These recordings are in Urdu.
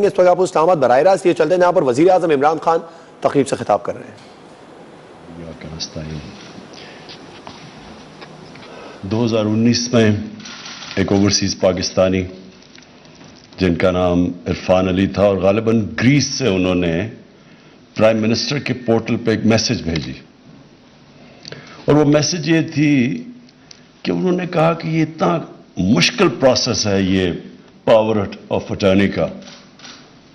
گے اس وقت آپ اسلام آباد براہ راست یہ چلتے ہیں جہاں پر وزیر اعظم عمران خان تقریب سے خطاب کر رہے ہیں. 2019 میں ایک اوورسیز پاکستانی جن کا نام عرفان علی تھا اور غالباً گریس سے انہوں نے پرائم منسٹر کے پورٹل پہ ایک میسج بھیجی اور وہ میسج یہ تھی کہ انہوں نے کہا کہ یہ اتنا مشکل پروسیس ہے یہ پاور آف اٹارنی کا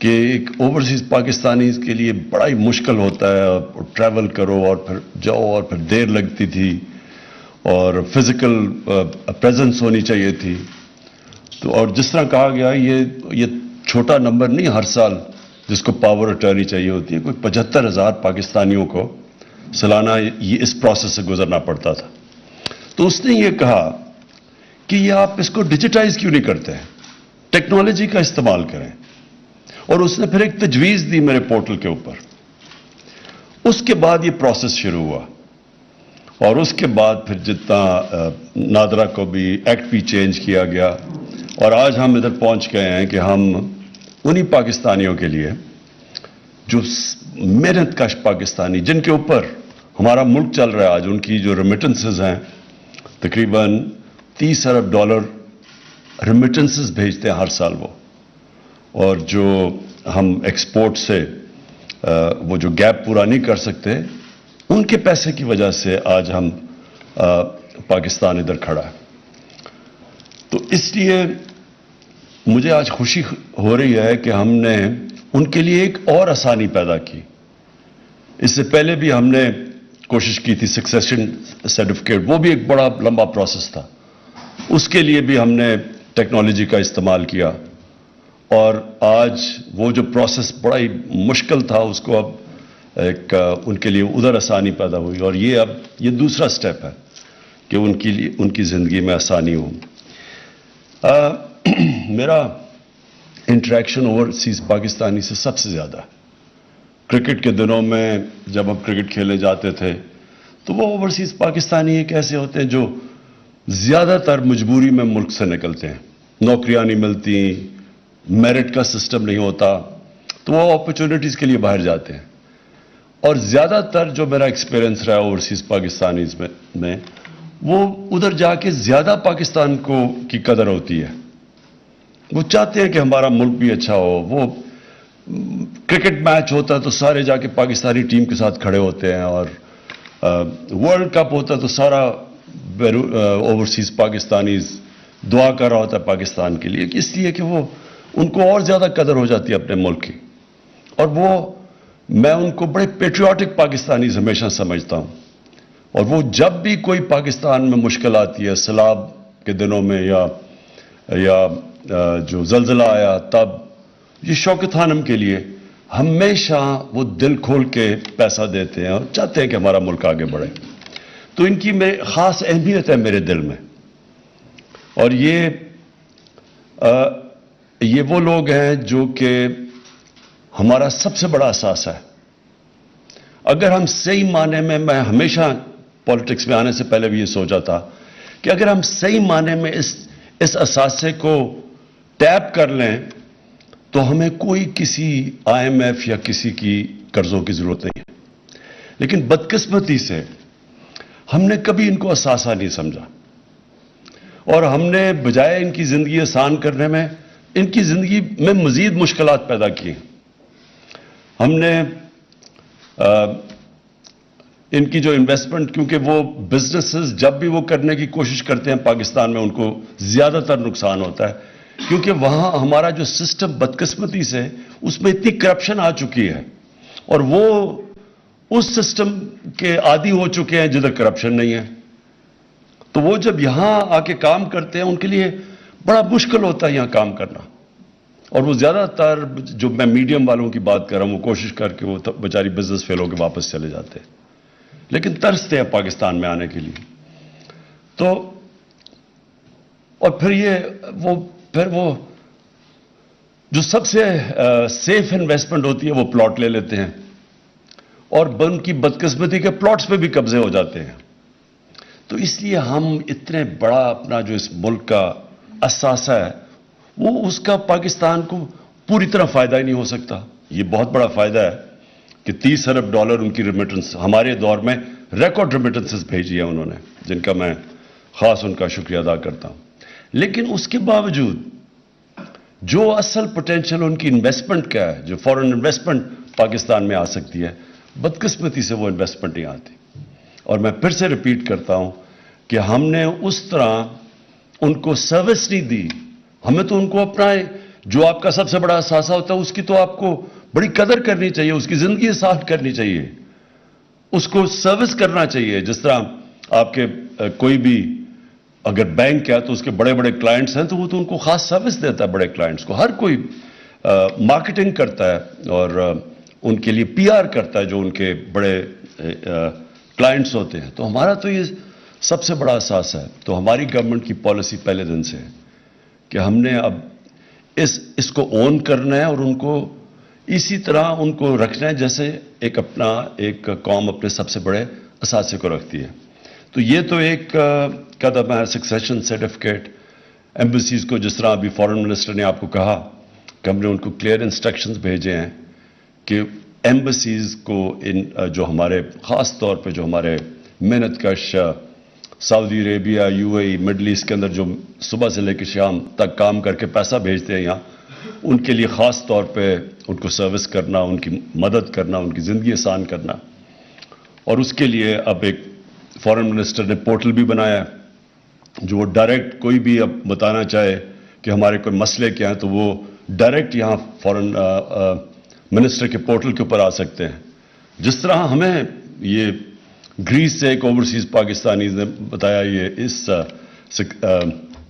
کہ ایک اوورسیز پاکستانی کے لیے بڑا ہی مشکل ہوتا ہے. ٹریول کرو اور پھر جاؤ اور پھر دیر لگتی تھی اور فزیکل پریزنس ہونی چاہیے تھی. تو اور جس طرح کہا گیا یہ چھوٹا نمبر نہیں ہر سال جس کو پاور اٹارنی چاہیے ہوتی ہے. کوئی 75,000 پاکستانیوں کو سالانہ یہ اس پروسیس سے گزرنا پڑتا تھا. تو اس نے یہ کہا کہ یہ آپ اس کو ڈیجیٹائز کیوں نہیں کرتے ہیں, ٹیکنالوجی کا استعمال کریں. اور اس نے پھر ایک تجویز دی میرے پورٹل کے اوپر. اس کے بعد یہ پروسیس شروع ہوا اور اس کے بعد پھر جتنا نادرا کو بھی ایکٹ بھی چینج کیا گیا اور آج ہم ادھر پہنچ گئے ہیں کہ ہم انہی پاکستانیوں کے لیے جو محنت کش پاکستانی جن کے اوپر ہمارا ملک چل رہا ہے آج, ان کی جو ریمیٹنسز ہیں تقریباً $30 ارب ریمیٹنسز بھیجتے ہیں ہر سال وہ, اور جو ہم ایکسپورٹ سے وہ جو گیپ پورا نہیں کر سکتے ان کے پیسے کی وجہ سے آج ہم پاکستان ادھر کھڑا ہے. تو اس لیے مجھے آج خوشی ہو رہی ہے کہ ہم نے ان کے لیے ایک اور آسانی پیدا کی. اس سے پہلے بھی ہم نے کوشش کی تھی سکسیشن سرٹیفکیٹ, وہ بھی ایک بڑا لمبا پروسیس تھا. اس کے لیے بھی ہم نے ٹیکنالوجی کا استعمال کیا اور آج وہ جو پروسیس بڑا ہی مشکل تھا اس کو اب ایک ان کے لیے ادھر آسانی پیدا ہوئی اور یہ دوسرا سٹیپ ہے کہ ان کی زندگی میں آسانی ہو. میرا انٹریکشن اوورسیز پاکستانی سے سب سے زیادہ کرکٹ کے دنوں میں جب ہم کرکٹ کھیلنے جاتے تھے تو وہ اوورسیز پاکستانی ایک ایسے ہوتے ہیں جو زیادہ تر مجبوری میں ملک سے نکلتے ہیں, نوکریاں نہیں ملتی, میرٹ کا سسٹم نہیں ہوتا, تو وہ اپرچونٹیز کے لیے باہر جاتے ہیں. اور زیادہ تر جو میرا ایکسپیرینس رہا اوورسیز پاکستانیز میں وہ ادھر جا کے زیادہ پاکستان کی قدر ہوتی ہے. وہ چاہتے ہیں کہ ہمارا ملک بھی اچھا ہو. وہ کرکٹ میچ ہوتا ہے تو سارے جا کے پاکستانی ٹیم کے ساتھ کھڑے ہوتے ہیں اور ورلڈ کپ ہوتا ہے تو سارا اوورسیز پاکستانیز دعا کر رہا ہوتا ہے پاکستان کے لیے, اس لیے کہ وہ ان کو اور زیادہ قدر ہو جاتی ہے اپنے ملک کی. اور میں ان کو بڑے پیٹریوٹک پاکستانیز ہمیشہ سمجھتا ہوں. اور وہ جب بھی کوئی پاکستان میں مشکل آتی ہے, سیلاب کے دنوں میں یا جو زلزلہ آیا تب, یہ شوکت خانم کے لیے ہمیشہ وہ دل کھول کے پیسہ دیتے ہیں اور چاہتے ہیں کہ ہمارا ملک آگے بڑھے. تو ان کی خاص اہمیت ہے میرے دل میں. اور یہ وہ لوگ ہیں جو کہ ہمارا سب سے بڑا اثاثہ ہے. اگر ہم صحیح معنی میں ہمیشہ پالیٹکس میں آنے سے پہلے بھی یہ سوچا تھا کہ اگر ہم صحیح معنی میں اس اثاثے کو ٹیپ کر لیں تو ہمیں کوئی کسی IMF یا کسی کی قرضوں کی ضرورت نہیں ہے. لیکن بدقسمتی سے ہم نے کبھی ان کو اثاثہ نہیں سمجھا اور ہم نے بجائے ان کی زندگی آسان کرنے میں ان کی زندگی میں مزید مشکلات پیدا کی. ہم نے ان کی جو انویسٹمنٹ, کیونکہ وہ بزنسز جب بھی وہ کرنے کی کوشش کرتے ہیں پاکستان میں ان کو زیادہ تر نقصان ہوتا ہے, کیونکہ وہاں ہمارا جو سسٹم بدقسمتی سے اس میں اتنی کرپشن آ چکی ہے اور وہ اس سسٹم کے عادی ہو چکے ہیں جدھر کرپشن نہیں ہے. تو وہ جب یہاں آ کے کام کرتے ہیں ان کے لیے بڑا مشکل ہوتا ہے یہاں کام کرنا. اور وہ زیادہ تر جو میں میڈیم والوں کی بات کر رہا ہوں وہ کوشش کر کے وہ بیچاری بزنس فیل ہو کے واپس چلے جاتے ہیں, لیکن ترستے ہیں پاکستان میں آنے کے لیے. تو اور پھر وہ جو سب سے سیف انویسٹمنٹ ہوتی ہے وہ پلاٹ لے لیتے ہیں اور ان کی بدقسمتی کے پلاٹس پہ بھی قبضے ہو جاتے ہیں. تو اس لیے ہم اتنے بڑا اپنا جو اس ملک کا اثاثہ ہے وہ اس کا پاکستان کو پوری طرح فائدہ ہی نہیں ہو سکتا. یہ بہت بڑا فائدہ ہے کہ $30 ارب ان کی ریمیٹنس ہمارے دور میں ریکارڈ ریمیٹنسز بھیجی ہیں انہوں نے, جن کا میں خاص ان کا شکریہ ادا کرتا ہوں. لیکن اس کے باوجود جو اصل پوٹینشیل ان کی انویسٹمنٹ کا ہے, جو فورن انویسٹمنٹ پاکستان میں آ سکتی ہے, بدقسمتی سے وہ انویسٹمنٹ نہیں آتی. اور میں پھر سے ریپیٹ کرتا ہوں کہ ہم نے اس طرح ان کو سروس نہیں دی. ہمیں تو ان کو اپنا جو آپ کا سب سے بڑا اثاثہ ہوتا ہے اس کی تو آپ کو بڑی قدر کرنی چاہیے, اس کی زندگی آسان کرنی چاہیے, اس کو سروس کرنا چاہیے. جس طرح آپ کے کوئی بھی اگر بینک ہے تو اس کے بڑے بڑے کلائنٹس ہیں تو وہ تو ان کو خاص سروس دیتا ہے. بڑے کلائنٹس کو ہر کوئی مارکیٹنگ کرتا ہے اور ان کے لیے پی آر کرتا ہے جو ان کے بڑے کلائنٹس ہوتے ہیں. تو ہمارا تو یہ سب سے بڑا اثاثہ ہے. تو ہماری گورنمنٹ کی پالیسی پہلے دن سے ہے کہ ہم نے اب اس کو اون کرنا ہے اور ان کو اسی طرح ان کو رکھنا ہے جیسے ایک قوم اپنے سب سے بڑے اثاثے کو رکھتی ہے. تو یہ تو ایک قدم ہے. سکسیشن سرٹیفکیٹ ایمبیسیز کو, جس طرح ابھی فارن منسٹر نے آپ کو کہا کہ ہم نے ان کو کلیئر انسٹرکشنز بھیجے ہیں کہ ایمبیسیز کو جو ہمارے خاص طور پہ جو ہمارے محنت کش Saudi Arabia, U A E, Middle East کے اندر جو صبح سے لے کے شام تک کام کر کے پیسہ بھیجتے ہیں یہاں, ان کے لیے خاص طور پہ ان کو سروس کرنا, ان کی مدد کرنا, ان کی زندگی آسان کرنا. اور اس کے لیے اب ایک فارن منسٹر نے پورٹل بھی بنایا ہے جو وہ ڈائریکٹ کوئی بھی اب بتانا چاہے کہ ہمارے کوئی مسئلے کیا ہیں تو وہ ڈائریکٹ یہاں فارن منسٹر کے پورٹل کے اوپر آ سکتے ہیں. جس طرح ہمیں یہ گریس سے ایک اوورسیز پاکستانیز نے بتایا یہ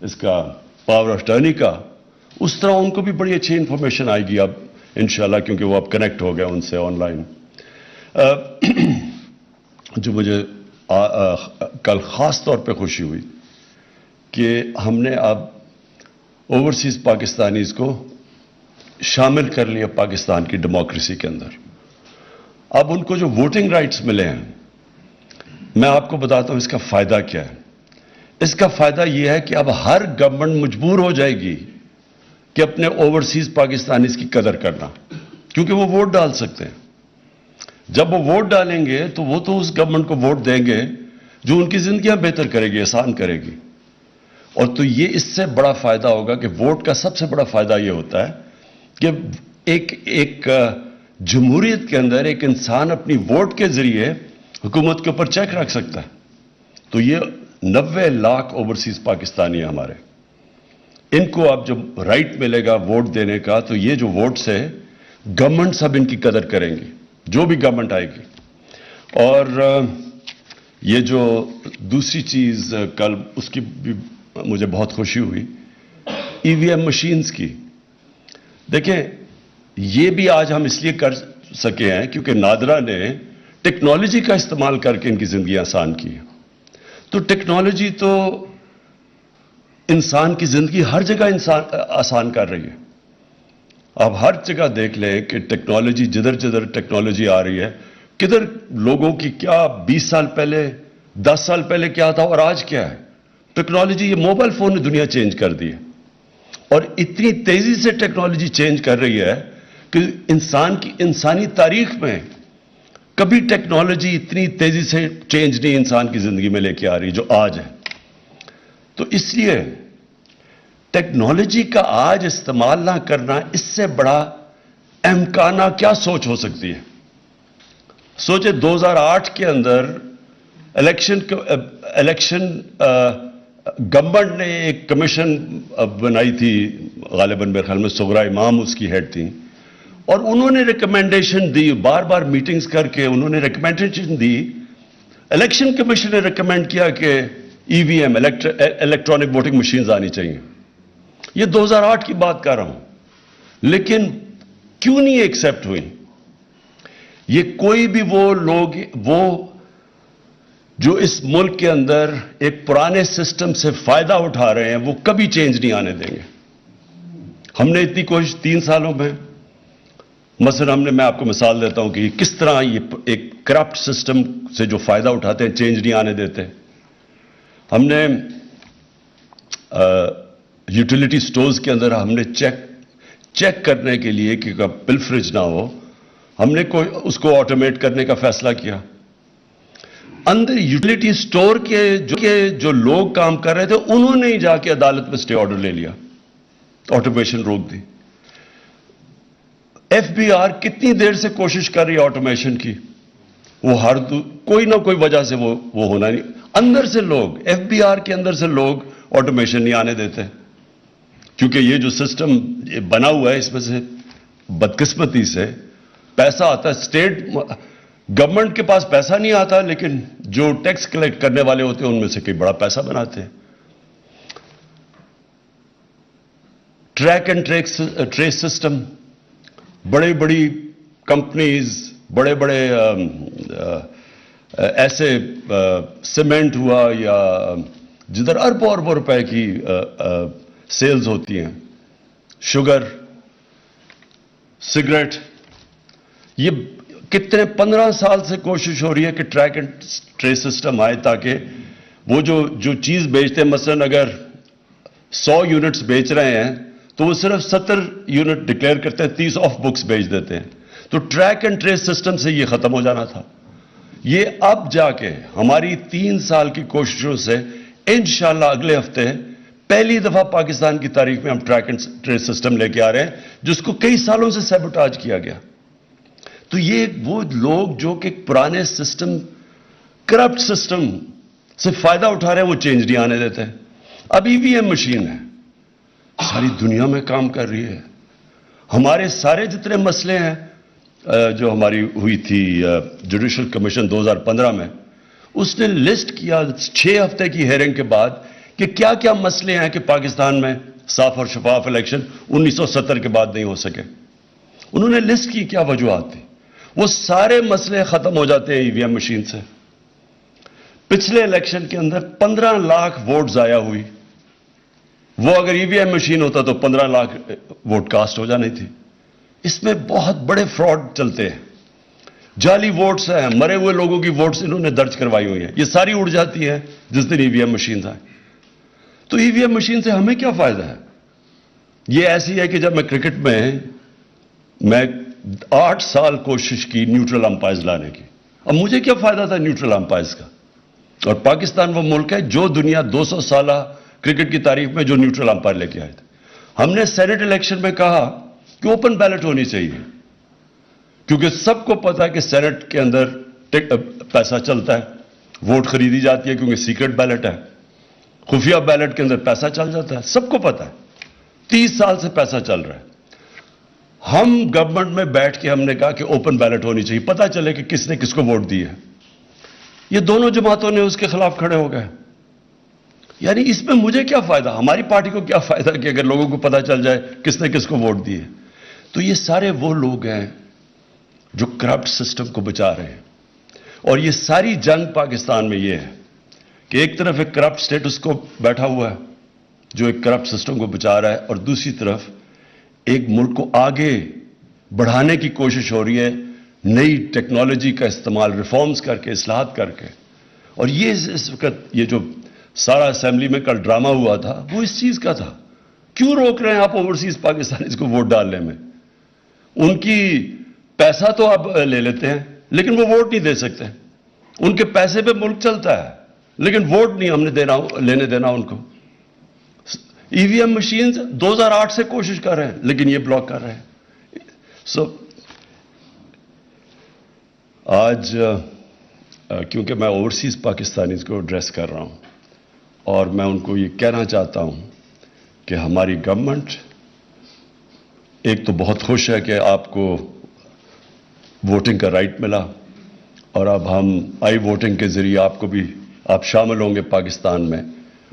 اس کا پاور آف ٹرنی کا, اس طرح ان کو بھی بڑی اچھی انفارمیشن آئے گی اب انشاءاللہ, کیونکہ وہ اب کنیکٹ ہو گیا ان سے آن لائن. جو مجھے کل خاص طور پہ خوشی ہوئی کہ ہم نے اب اوورسیز پاکستانیز کو شامل کر لیا پاکستان کی ڈیموکریسی کے اندر. اب ان کو جو ووٹنگ رائٹس ملے ہیں, میں آپ کو بتاتا ہوں اس کا فائدہ کیا ہے. اس کا فائدہ یہ ہے کہ اب ہر گورنمنٹ مجبور ہو جائے گی کہ اپنے اوورسیز پاکستانیز کی قدر کرنا, کیونکہ وہ ووٹ ڈال سکتے ہیں. جب وہ ووٹ ڈالیں گے تو وہ تو اس گورنمنٹ کو ووٹ دیں گے جو ان کی زندگیاں بہتر کرے گی, آسان کرے گی. اور تو یہ اس سے بڑا فائدہ ہوگا کہ ووٹ کا سب سے بڑا فائدہ یہ ہوتا ہے کہ ایک جمہوریت کے اندر ایک انسان اپنی ووٹ کے ذریعے حکومت کے اوپر چیک رکھ سکتا ہے. تو یہ 90 لاکھ اوورسیز پاکستانی ہیں ہمارے, ان کو اب جب رائٹ ملے گا ووٹ دینے کا تو یہ جو ووٹس ہے گورنمنٹ سب ان کی قدر کریں گی, جو بھی گورنمنٹ آئے گی. اور یہ جو دوسری چیز کل اس کی بھی مجھے بہت خوشی ہوئی, ای وی ایم مشینز کی. دیکھیں یہ بھی آج ہم اس لیے کر سکے ہیں کیونکہ نادرا نے ٹیکنالوجی کا استعمال کر کے ان کی زندگی آسان کی. تو ٹیکنالوجی تو انسان کی زندگی ہر جگہ آسان کر رہی ہے. اب ہر جگہ دیکھ لیں کہ ٹیکنالوجی جدھر جدھر ٹیکنالوجی آ رہی ہے, کدھر لوگوں کی کیا 20 سال پہلے 10 سال پہلے کیا تھا اور آج کیا ہے. ٹیکنالوجی, یہ موبائل فون نے دنیا چینج کر دی ہے, اور اتنی تیزی سے ٹیکنالوجی چینج کر رہی ہے کہ انسانی تاریخ میں کبھی ٹیکنالوجی اتنی تیزی سے چینج نہیں انسان کی زندگی میں لے کے آ رہی جو آج ہے. تو اس لیے ٹیکنالوجی کا آج استعمال نہ کرنا, اس سے بڑا امکانہ کیا سوچ ہو سکتی ہے. سوچے 2008 کے اندر الیکشن گورنمنٹ نے ایک کمیشن بنائی تھی, غالباً میرے خیال میں سغرا امام اس کی ہیڈ تھیں, اور انہوں نے ریکمنڈیشن دی, بار بار میٹنگز کر کے انہوں نے ریکمنڈیشن دی. الیکشن کمیشن نے ریکمینڈ کیا کہ ای وی ایم الیکٹرانک ووٹنگ مشینز آنی چاہیے. یہ 2008 کی بات کر رہا ہوں, لیکن کیوں نہیں ایکسیپٹ ہوئی. یہ کوئی بھی وہ لوگ جو اس ملک کے اندر ایک پرانے سسٹم سے فائدہ اٹھا رہے ہیں وہ کبھی چینج نہیں آنے دیں گے. ہم نے اتنی کوشش 3 سالوں میں, مثلا میں آپ کو مثال دیتا ہوں کہ کس طرح یہ ایک کرپٹ سسٹم سے جو فائدہ اٹھاتے ہیں چینج نہیں آنے دیتے. ہم نے یوٹیلیٹی سٹورز کے اندر ہم نے چیک کرنے کے لیے کہ پلفریج نہ ہو، ہم نے اس کو آٹومیٹ کرنے کا فیصلہ کیا. اندر یوٹیلیٹی سٹور کے جو لوگ کام کر رہے تھے انہوں نے ہی جا کے عدالت میں اسٹے آرڈر لے لیا، آٹومیشن روک دی. ایف بی آر کتنی دیر سے کوشش کر رہی ہے آٹومیشن کی، وہ کوئی نہ کوئی وجہ سے وہ ہونا نہیں. اندر سے لوگ، ایف بی آر کے اندر سے لوگ آٹومیشن نہیں آنے دیتے، کیونکہ یہ جو سسٹم بنا ہوا ہے اس میں سے بدقسمتی سے پیسہ آتا ہے. اسٹیٹ گورنمنٹ کے پاس پیسہ نہیں آتا، لیکن جو ٹیکس کلیکٹ کرنے والے ہوتے ہیں ان میں سے کئی بڑا پیسہ بناتے ہیں. ٹریک اینڈ ٹریس سسٹم، بڑی کمپنیز، بڑے ایسے سیمنٹ ہوا یا جدھر اربوں روپے کی سیلز ہوتی ہیں، شوگر، سگریٹ، یہ کتنے 15 سال سے کوشش ہو رہی ہے کہ ٹریک اینڈ ٹریس سسٹم آئے تاکہ وہ جو چیز بیچتے ہیں، مثلا اگر 100 یونٹس بیچ رہے ہیں تو وہ صرف 70 یونٹ ڈکلیئر کرتے ہیں، 30 آف بکس بیچ دیتے ہیں. تو ٹریک اینڈ ٹریس سسٹم سے یہ ختم ہو جانا تھا. یہ اب جا کے ہماری 3 سال کی کوششوں سے انشاءاللہ اگلے ہفتے پہلی دفعہ پاکستان کی تاریخ میں ہم ٹریک اینڈ ٹریس سسٹم لے کے آ رہے ہیں، جس کو کئی سالوں سے سیبوٹاج کیا گیا. تو یہ وہ لوگ جو کہ پرانے سسٹم، کرپٹ سسٹم سے فائدہ اٹھا رہے ہیں، وہ چینج نہیں آنے دیتے. اب ای وی ایم مشین ہے، ساری دنیا میں کام کر رہی ہے. ہمارے سارے جتنے مسئلے ہیں، جو ہماری ہوئی تھی جوڈیشل کمیشن 2015 میں، اس نے لسٹ کیا 6 ہفتے کی ہیئرنگ کے بعد کہ کیا کیا مسئلے ہیں کہ پاکستان میں صاف اور شفاف الیکشن 1970 کے بعد نہیں ہو سکے. انہوں نے لسٹ کی کیا وجوہات تھی. وہ سارے مسئلے ختم ہو جاتے ہیں ای وی ایم مشین سے. پچھلے الیکشن کے اندر 15 لاکھ ووٹ ضائع ہوئی. وہ اگر ای وی ایم مشین ہوتا تو 15 لاکھ ووٹ کاسٹ ہو جانی تھی. اس میں بہت بڑے فراڈ چلتے ہیں، جعلی ووٹس ہیں، مرے ہوئے لوگوں کی ووٹس انہوں نے درج کروائی ہوئی ہیں، یہ ساری اڑ جاتی ہے جس دن ای وی ایم مشین آئے. تو ای وی ایم مشین سے ہمیں کیا فائدہ ہے؟ یہ ایسی ہے کہ جب میں کرکٹ میں 8 سال کوشش کی نیوٹرل امپائرز لانے کی. اب مجھے کیا فائدہ تھا نیوٹرل امپائرز کا؟ اور پاکستان وہ ملک ہے جو دنیا 200 سالہ کرکٹ کی تاریخ میں جو نیوٹرل امپائر لے کے آئے تھے. ہم نے سینٹ الیکشن میں کہا کہ اوپن بیلٹ ہونی چاہیے، کیونکہ سب کو پتا ہے کہ سینٹ کے اندر پیسہ چلتا ہے، ووٹ خریدی جاتی ہے کیونکہ سیکرٹ بیلٹ ہے، خفیہ بیلٹ کے اندر پیسہ چل جاتا ہے، سب کو پتا ہے. 30 سال سے پیسہ چل رہا ہے. ہم گورنمنٹ میں بیٹھ کے ہم نے کہا کہ اوپن بیلٹ ہونی چاہیے، پتا چلے کہ کس نے کس کو ووٹ دی ہے. یہ دونوں جماعتوں نے اس کے خلاف کھڑے ہو گئے. یعنی اس میں مجھے کیا فائدہ، ہماری پارٹی کو کیا فائدہ کہ اگر لوگوں کو پتا چل جائے کس نے کس کو ووٹ دی ہے. تو یہ سارے وہ لوگ ہیں جو کرپٹ سسٹم کو بچا رہے ہیں. اور یہ ساری جنگ پاکستان میں یہ ہے کہ ایک طرف ایک کرپٹ سٹیٹس کو بیٹھا ہوا ہے جو ایک کرپٹ سسٹم کو بچا رہا ہے، اور دوسری طرف ایک ملک کو آگے بڑھانے کی کوشش ہو رہی ہے نئی ٹیکنالوجی کا استعمال، ریفارمز کر کے، اصلاحات کر کے. اور یہ اس وقت یہ جو سارا اسمبلی میں کل ڈرامہ ہوا تھا وہ اس چیز کا تھا. کیوں روک رہے ہیں آپ اوورسیز پاکستانیز کو ووٹ ڈالنے میں؟ ان کی پیسہ تو آپ لے لیتے ہیں لیکن وہ ووٹ نہیں دے سکتے. ان کے پیسے پہ ملک چلتا ہے لیکن ووٹ نہیں ہم نے لینے دینا ان کو. ای وی ایم مشین 2008 سے کوشش کر رہے ہیں لیکن یہ بلاک کر رہے ہیں. آج کیونکہ میں اوورسیز پاکستانیز کو ایڈریس کر رہا ہوں اور میں ان کو یہ کہنا چاہتا ہوں کہ ہماری گورنمنٹ ایک تو بہت خوش ہے کہ آپ کو ووٹنگ کا رائٹ ملا، اور اب ہم آئی ووٹنگ کے ذریعے آپ شامل ہوں گے پاکستان میں.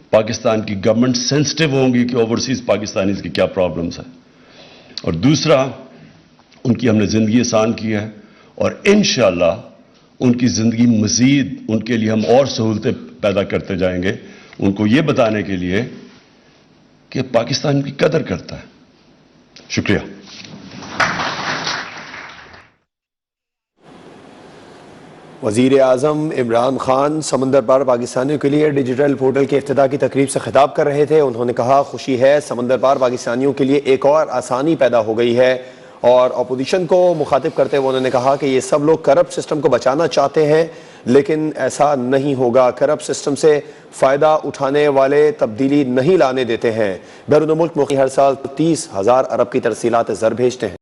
پاکستان کی گورنمنٹ سینسٹیو ہوں گی کہ اوورسیز پاکستانیز کی کیا پرابلمز ہیں. اور دوسرا، ان کی ہم نے زندگی آسان کی ہے اور انشاءاللہ ان کی زندگی مزید ان کے لیے ہم اور سہولتیں پیدا کرتے جائیں گے، ان کو یہ بتانے کے لیے کہ پاکستان کی قدر کرتا ہے. شکریہ. وزیر اعظم عمران خان سمندر پار پاکستانیوں کے لیے ڈیجیٹل پورٹل کے افتتاح کی تقریب سے خطاب کر رہے تھے. انہوں نے کہا خوشی ہے سمندر پار پاکستانیوں کے لیے ایک اور آسانی پیدا ہو گئی ہے. اور اپوزیشن کو مخاطب کرتے ہوئے انہوں نے کہا کہ یہ سب لوگ کرپٹ سسٹم کو بچانا چاہتے ہیں لیکن ایسا نہیں ہوگا. کرپٹ سسٹم سے فائدہ اٹھانے والے تبدیلی نہیں لانے دیتے ہیں. بیرون ملک ہر سال 30,000 ارب کی ترسیلات زر بھیجتے ہیں.